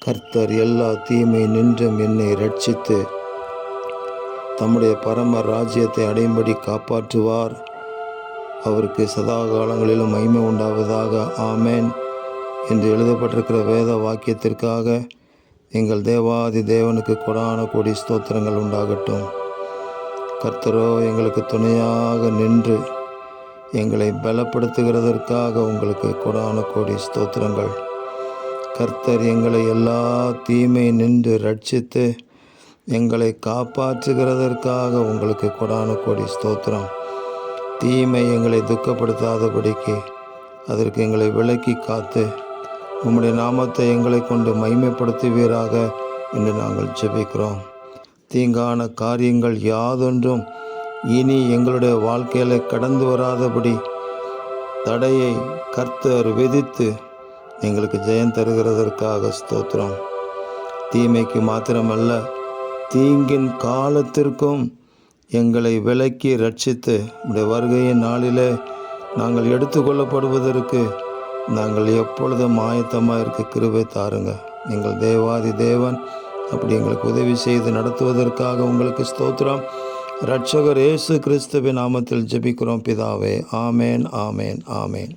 கர்த்தர் எல்லா தீமை நின்றும் என்னை ரட்சித்து தம்முடைய பரம ராஜ்யத்தை அடையும்படி காப்பாற்றுவார். அவருக்கு சதா காலங்களிலும் மகிமை உண்டாவதாக. ஆமேன் என்று எழுதப்பட்டிருக்கிற வேத வாக்கியத்திற்காக எங்கள் தேவாதி தேவனுக்கு கொடான கோடி ஸ்தோத்திரங்கள் உண்டாகட்டும். கர்த்தரோ எங்களுக்கு துணையாக நின்று எங்களை பலப்படுத்துகிறதற்காக உங்களுக்கு கொடான கோடி ஸ்தோத்திரங்கள். கர்த்தர் எங்களை எல்லா தீமை நின்று ரட்சித்து எங்களை காப்பாற்றுகிறதற்காக உங்களுக்கு கொடான கோடி ஸ்தோத்திரம். தீமை எங்களை துக்கப்படுத்தாதபடிக்கு அதற்கு எங்களை விலக்கி காத்து உம்முடைய நாமத்தை எங்களை கொண்டு மகிமைப்படுத்துவீராக என்று நாங்கள் ஜெபிக்கிறோம். தீங்கான காரியங்கள் யாதொன்றும் இனி எங்களுடைய வாழ்க்கையில் கடந்து வராதபடி தடையை கர்த்தர் விதித்து எங்களுக்கு ஜெயம் தருகிறதற்காக ஸ்தோத்திரம். தீமைக்கு மாத்திரமல்ல, தீங்கின் காலத்திற்கும் எங்களை விலக்கி ரட்சித்து உடைய வருகையின் நாளிலே நாங்கள் எடுத்துக்கொள்ளப்படுவதற்கு நாங்கள் எப்பொழுதும் ஆயத்தமாக இருக்க கிருபை தாருங்க. எங்கள் தேவாதி தேவன் அப்படி எங்களுக்கு உதவி செய்து நடத்துவதற்காக உங்களுக்கு ஸ்தோத்திரம். இரட்சகர் இயேசு கிறிஸ்துவின் நாமத்தில் ஜெபிக்கிறோம் பிதாவே. ஆமேன், ஆமேன், ஆமேன்.